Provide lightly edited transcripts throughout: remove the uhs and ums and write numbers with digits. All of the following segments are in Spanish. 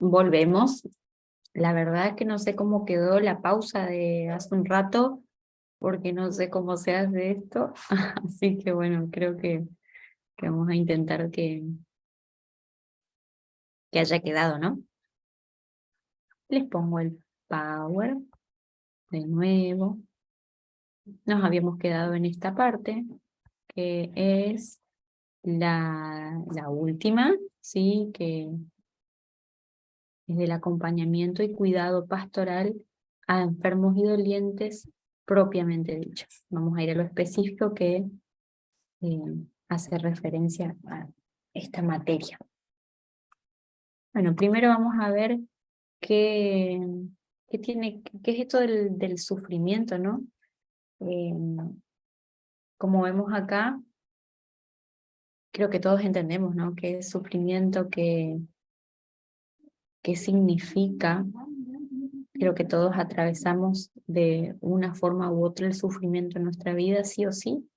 Volvemos. La verdad es que no sé cómo quedó la pausa de hace un rato, porque no sé cómo se hace esto. Así que bueno, creo que vamos a intentar que haya quedado, ¿no? Les pongo el power de nuevo. Nos habíamos quedado en esta parte, que es la última, ¿sí? Que es del acompañamiento y cuidado pastoral a enfermos y dolientes propiamente dicho. Vamos a ir a lo específico que eh, hace referencia a esta materia. Bueno, primero vamos a ver qué, qué es esto del sufrimiento, ¿no? Eh, Como vemos acá, creo que todos entendemos, ¿no? ¿Qué es sufrimiento? ¿Qué significa? Creo que todos atravesamos de una forma u otra el sufrimiento en nuestra vida, sí o sí.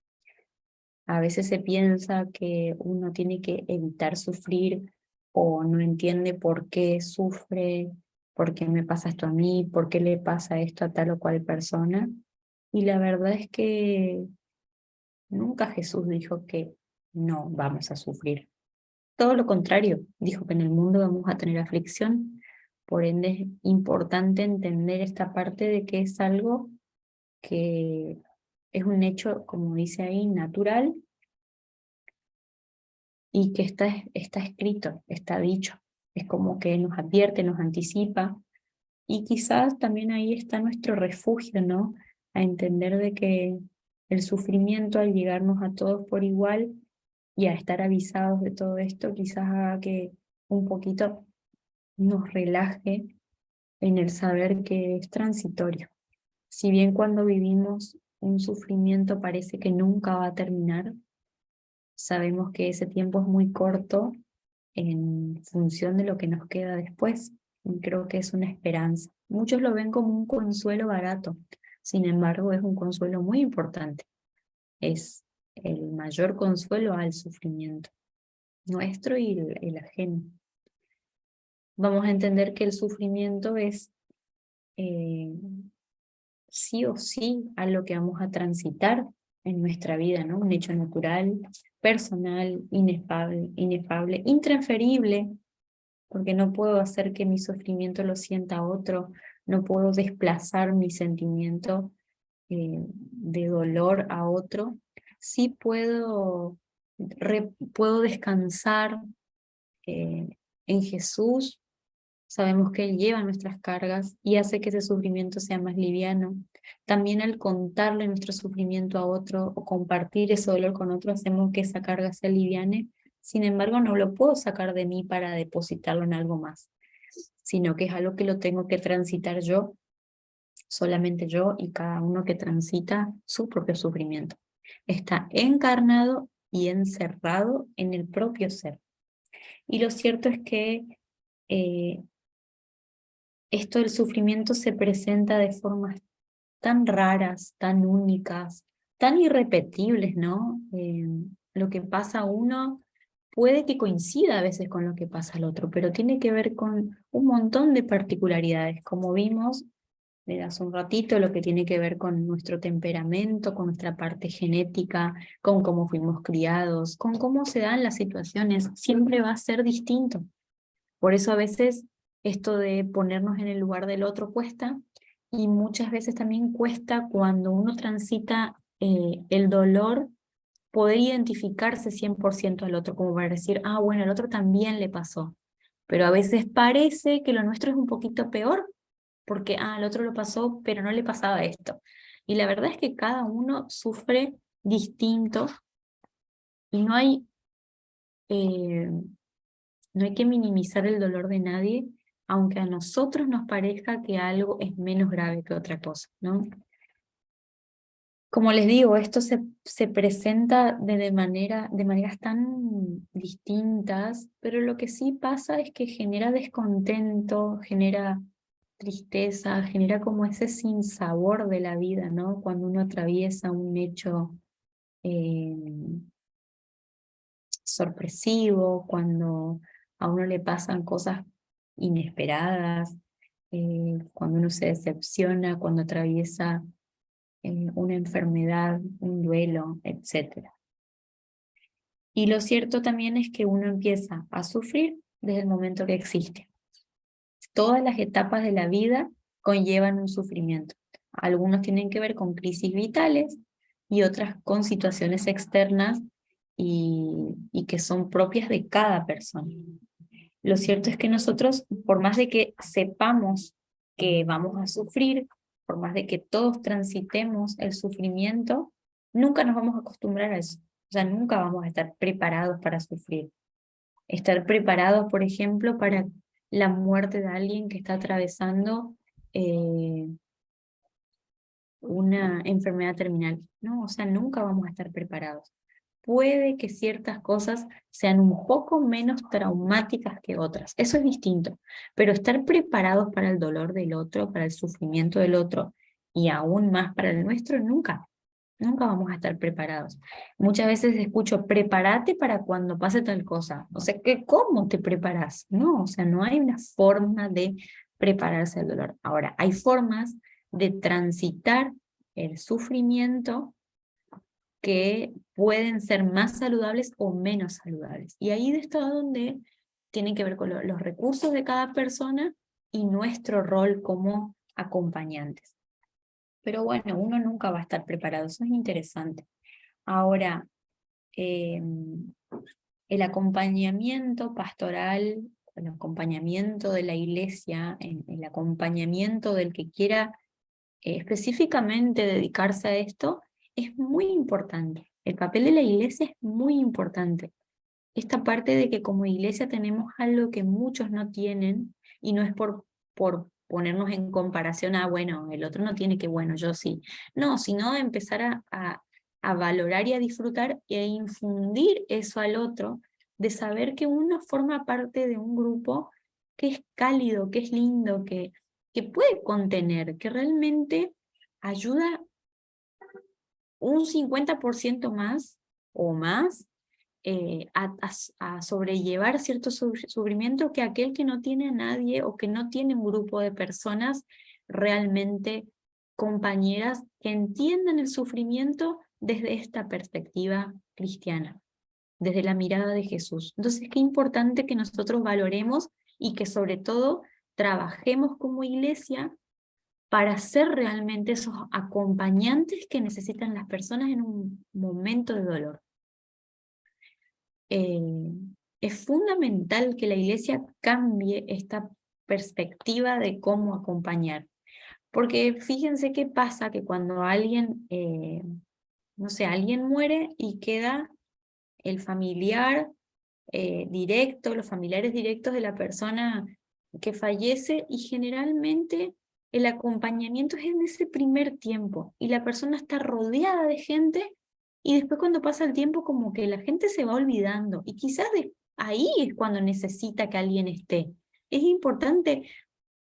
A veces se piensa que uno tiene que evitar sufrir o no entiende por qué sufre, por qué me pasa esto a mí, por qué le pasa esto a tal o cual persona. Y la verdad es que nunca Jesús dijo que no vamos a sufrir. Todo lo contrario, dijo que en el mundo vamos a tener aflicción. Por ende es importante entender esta parte de que es algo que es un hecho, como dice ahí, natural y que está escrito, está dicho. Es como que nos advierte, nos anticipa y quizás también ahí está nuestro refugio, ¿no? A entender de que el sufrimiento al llegarnos a todos por igual y a estar avisados de todo esto, quizás haga que un poquito nos relaje en el saber que es transitorio. Si bien cuando vivimos un sufrimiento parece que nunca va a terminar, sabemos que ese tiempo es muy corto en función de lo que nos queda después. Y creo que es una esperanza. Muchos lo ven como un consuelo barato, sin embargo es un consuelo muy importante. Es el mayor consuelo al sufrimiento, nuestro y el ajeno. Vamos a entender que el sufrimiento es eh, sí o sí a lo que vamos a transitar en nuestra vida, ¿no? Un hecho natural, personal, inefable, intransferible, porque no puedo hacer que mi sufrimiento lo sienta otro, no puedo desplazar mi sentimiento de dolor a otro. Sí puedo descansar eh, en Jesús. Sabemos que Él lleva nuestras cargas y hace que ese sufrimiento sea más liviano. También al contarle nuestro sufrimiento a otro o compartir ese dolor con otro, hacemos que esa carga se aliviane. Sin embargo, no lo puedo sacar de mí para depositarlo en algo más, sino que es algo que lo tengo que transitar yo, solamente yo y cada uno que transita su propio sufrimiento. Está encarnado y encerrado en el propio ser. Y lo cierto es que eh, esto del sufrimiento se presenta de formas tan raras, tan únicas, tan irrepetibles, ¿no? Lo que pasa a uno puede que coincida a veces con lo que pasa al otro, pero tiene que ver con un montón de particularidades, como vimos hace un ratito, lo que tiene que ver con nuestro temperamento, con nuestra parte genética, con cómo fuimos criados, con cómo se dan las situaciones, siempre va a ser distinto. Por eso a veces esto de ponernos en el lugar del otro cuesta y muchas veces también cuesta cuando uno transita el dolor poder identificarse 100% al otro, como para decir, ah, bueno, al otro también le pasó. Pero a veces parece que lo nuestro es un poquito peor porque, ah, al otro lo pasó, pero no le pasaba esto. Y la verdad es que cada uno sufre distinto y eh, no hay que minimizar el dolor de nadie, aunque a nosotros nos parezca que algo es menos grave que otra cosa, ¿no? Como les digo, esto se presenta de maneras tan distintas, pero lo que sí pasa es que genera descontento, genera tristeza, genera como ese sinsabor de la vida, ¿no? Cuando uno atraviesa un hecho eh, sorpresivo, cuando a uno le pasan cosas inesperadas, cuando uno se decepciona, cuando atraviesa una enfermedad, un duelo, etc. Y lo cierto también es que uno empieza a sufrir desde el momento que existe. Todas las etapas de la vida conllevan un sufrimiento. Algunos tienen que ver con crisis vitales y otras con situaciones externas y que son propias de cada persona. Lo cierto es que nosotros, por más de que sepamos que vamos a sufrir, por más de que todos transitemos el sufrimiento, nunca nos vamos a acostumbrar a eso. O sea, nunca vamos a estar preparados para sufrir. Estar preparados, por ejemplo, para la muerte de alguien que está atravesando una enfermedad terminal. No, o sea, nunca vamos a estar preparados. Puede que ciertas cosas sean un poco menos traumáticas que otras, eso es distinto, pero estar preparados para el dolor del otro, para el sufrimiento del otro y aún más para el nuestro, nunca. Nunca vamos a estar preparados. Muchas veces escucho, prepárate para cuando pase tal cosa. O sea, ¿cómo te preparas? No, o sea, no hay una forma de prepararse al dolor. Ahora, hay formas de transitar el sufrimiento que pueden ser más saludables o menos saludables. Y ahí está donde tienen que ver con los recursos de cada persona y nuestro rol como acompañantes. Pero bueno, uno nunca va a estar preparado, eso es interesante. Ahora, el acompañamiento pastoral, el acompañamiento de la iglesia, el acompañamiento del que quiera específicamente dedicarse a esto, es muy importante. El papel de la iglesia es muy importante. Esta parte de que como iglesia tenemos algo que muchos no tienen, y no es por ponernos en comparación a, bueno, el otro no tiene que, bueno, yo sí. No, sino empezar a valorar y a disfrutar e infundir eso al otro, de saber que uno forma parte de un grupo que es cálido, que es lindo, que puede contener, que realmente ayuda un 50% más o más a sobrellevar cierto sufrimiento que aquel que no tiene a nadie o que no tiene un grupo de personas realmente compañeras que entiendan el sufrimiento desde esta perspectiva cristiana, desde la mirada de Jesús. Entonces, qué importante que nosotros valoremos y que sobre todo trabajemos como iglesia para ser realmente esos acompañantes que necesitan las personas en un momento de dolor. Es fundamental que la iglesia cambie esta perspectiva de cómo acompañar. Porque fíjense qué pasa, que cuando alguien, no sé, alguien muere y queda el familiar directo, los familiares directos de la persona que fallece, y generalmente el acompañamiento es en ese primer tiempo y la persona está rodeada de gente y después cuando pasa el tiempo como que la gente se va olvidando y quizás ahí es cuando necesita que alguien esté. Es importante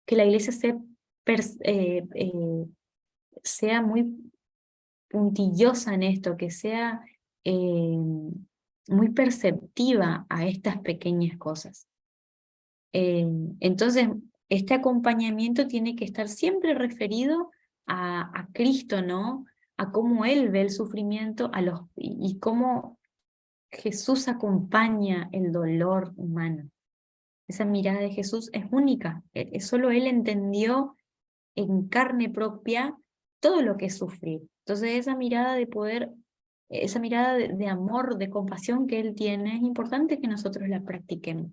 que la iglesia sea muy puntillosa en esto, que sea muy perceptiva a estas pequeñas cosas. Entonces, este acompañamiento tiene que estar siempre referido a Cristo, ¿no? A cómo Él ve el sufrimiento y cómo Jesús acompaña el dolor humano. Esa mirada de Jesús es única. Solo Él entendió en carne propia todo lo que es sufrir. Entonces esa mirada de poder, esa mirada de amor, de compasión que Él tiene, es importante que nosotros la practiquemos.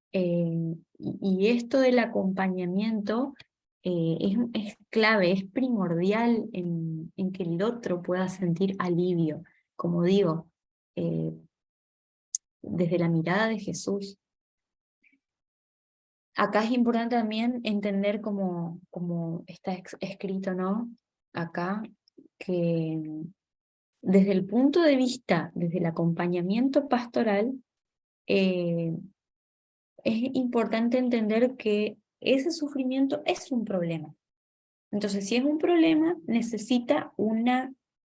Y esto del acompañamiento es clave, es primordial en que el otro pueda sentir alivio, como digo, desde la mirada de Jesús. Acá es importante también entender como está escrito, ¿no? Acá, que desde el punto de vista, desde el acompañamiento pastoral, eh, es importante entender que ese sufrimiento es un problema. Entonces, si es un problema, necesita una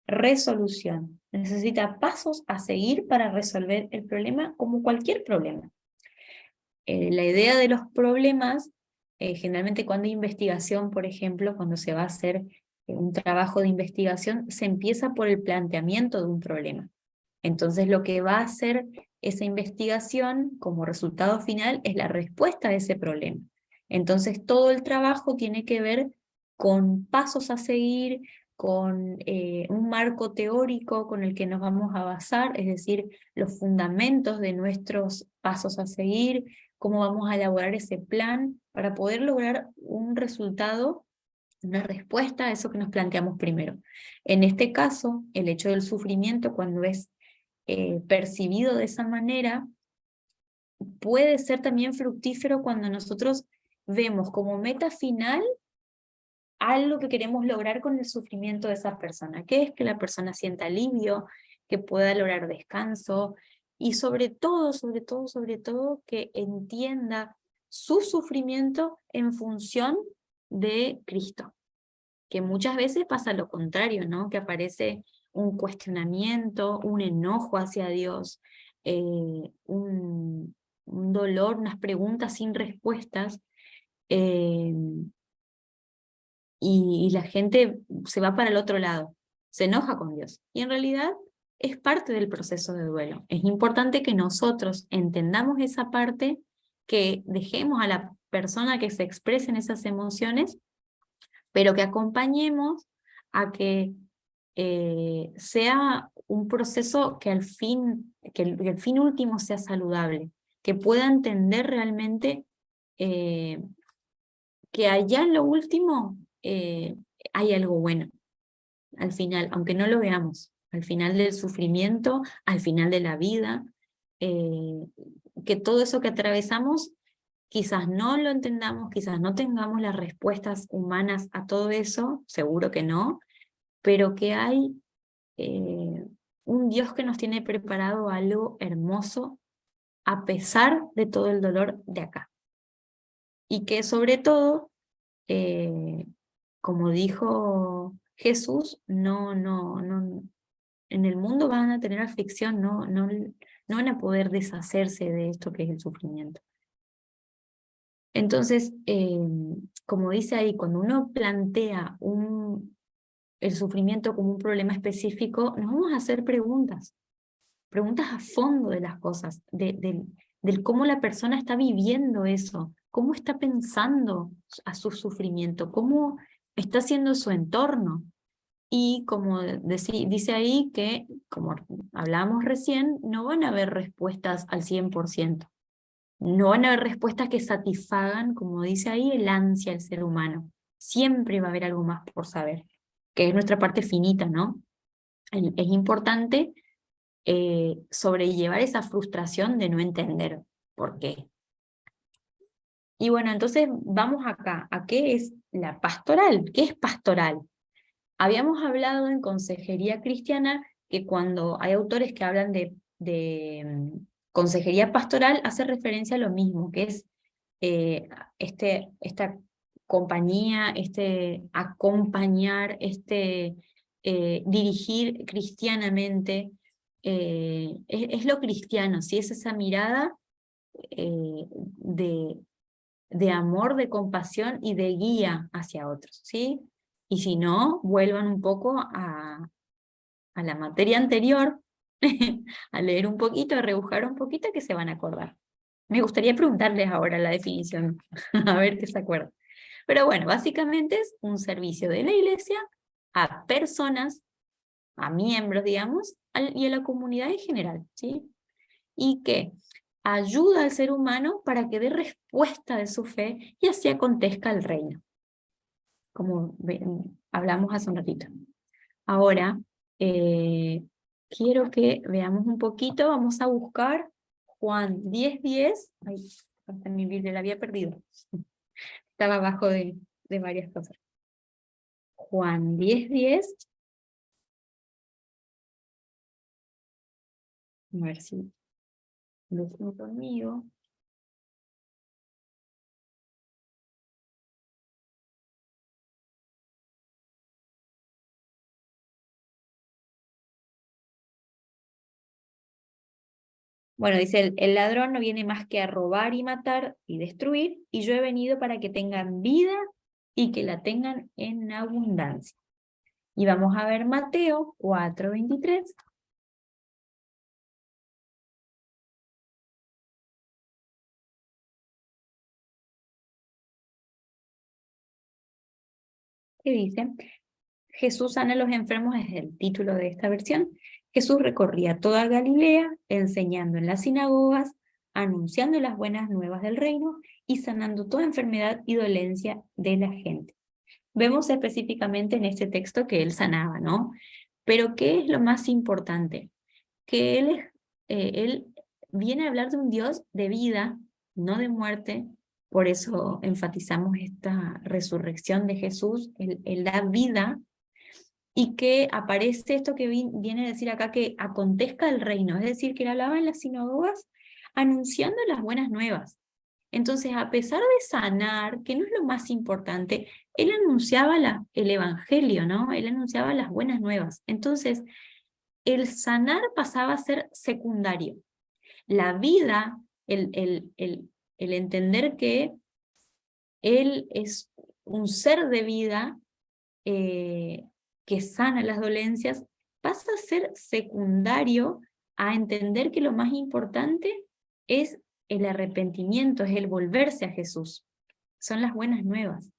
resolución, necesita pasos a seguir para resolver el problema como cualquier problema. la idea de los problemas, generalmente cuando hay investigación, por ejemplo, cuando se va a hacer un trabajo de investigación, se empieza por el planteamiento de un problema. Entonces lo que va a hacer esa investigación como resultado final es la respuesta a ese problema. Entonces todo el trabajo tiene que ver con pasos a seguir, con un marco teórico con el que nos vamos a basar, es decir, los fundamentos de nuestros pasos a seguir, cómo vamos a elaborar ese plan para poder lograr un resultado, una respuesta a eso que nos planteamos primero. En este caso, el hecho del sufrimiento, cuando es percibido de esa manera, puede ser también fructífero cuando nosotros vemos como meta final algo que queremos lograr con el sufrimiento de esa persona, que es que la persona sienta alivio, que pueda lograr descanso y sobre todo, que entienda su sufrimiento en función de Cristo, que muchas veces pasa lo contrario, ¿no? Que aparece un cuestionamiento, un enojo hacia Dios, un dolor, unas preguntas sin respuestas, eh, y la gente se va para el otro lado, se enoja con Dios. Y en realidad es parte del proceso de duelo. Es importante que nosotros entendamos esa parte, que dejemos a la persona que se expresen esas emociones, pero que acompañemos a que sea un proceso que que el fin último sea saludable, que pueda entender realmente eh, que allá en lo último hay algo bueno, al final, aunque no lo veamos, al final del sufrimiento, al final de la vida, eh, que todo eso que atravesamos, quizás no lo entendamos, quizás no tengamos las respuestas humanas a todo eso, seguro que no, pero que hay un Dios que nos tiene preparado algo hermoso a pesar de todo el dolor de acá. Y que sobre todo, eh, como dijo Jesús, en el mundo van a tener aflicción, no van a poder deshacerse de esto que es el sufrimiento. Entonces, como dice ahí, cuando uno plantea el sufrimiento como un problema específico, nos vamos a hacer preguntas a fondo de las cosas, del cómo la persona está viviendo eso, cómo está pensando a su sufrimiento, cómo está haciendo su entorno. Y como dice ahí que, como hablábamos recién, no van a haber respuestas al 100%. No van a haber respuestas que satisfagan, como dice ahí, el ansia del ser humano. Siempre va a haber algo más por saber, que es nuestra parte finita, ¿no? Es importante sobrellevar esa frustración de no entender por qué. Y bueno, entonces vamos acá, ¿a qué es la pastoral? ¿Qué es pastoral? Habíamos hablado en consejería cristiana que cuando hay autores que hablan de consejería pastoral, hace referencia a lo mismo, que es eh, esta compañía, este acompañar, dirigir cristianamente, es lo cristiano, ¿sí? Es esa mirada de amor, de compasión y de guía hacia otros, ¿sí? Y si no, vuelvan un poco a la materia anterior, a leer un poquito, a rebujar un poquito, que se van a acordar. Me gustaría preguntarles ahora la definición, a ver qué se acuerdan. Pero bueno, básicamente es un servicio de la iglesia a personas, a miembros, digamos, y a la comunidad en general, ¿sí? Y que ayuda al ser humano para que dé respuesta de su fe y así acontezca el reino, como hablamos hace un ratito. Ahora, eh, quiero que veamos un poquito, vamos a buscar Juan 10:10. Ay, hasta mi Biblia la había perdido. Estaba abajo de varias cosas. Juan 10:10. A ver si lo tengo conmigo. Bueno, dice, el ladrón no viene más que a robar y matar y destruir, y yo he venido para que tengan vida y que la tengan en abundancia. Y vamos a ver Mateo 4:23. Que dice, Jesús sana a los enfermos, es el título de esta versión. Jesús recorría toda Galilea, enseñando en las sinagogas, anunciando las buenas nuevas del reino y sanando toda enfermedad y dolencia de la gente. Vemos específicamente en este texto que él sanaba, ¿no? Pero ¿qué es lo más importante? Que él viene a hablar de un Dios de vida, no de muerte. Por eso enfatizamos esta resurrección de Jesús. Él da vida, y que aparece esto que viene a decir acá, que acontezca el reino, es decir, que él hablaba en las sinagogas anunciando las buenas nuevas. Entonces, a pesar de sanar, que no es lo más importante, él anunciaba el evangelio, ¿no? Él anunciaba las buenas nuevas. Entonces, el sanar pasaba a ser secundario. La vida, el entender que él es un ser de vida, que sana las dolencias, pasa a ser secundario a entender que lo más importante es el arrepentimiento, es el volverse a Jesús. Son las buenas nuevas.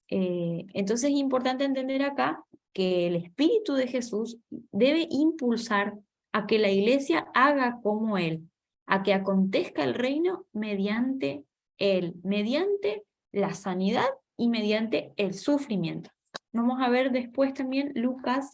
Entonces es importante entender acá que el Espíritu de Jesús debe impulsar a que la iglesia haga como Él, a que acontezca el reino mediante Él, mediante la sanidad y mediante el sufrimiento. Vamos a ver después también Lucas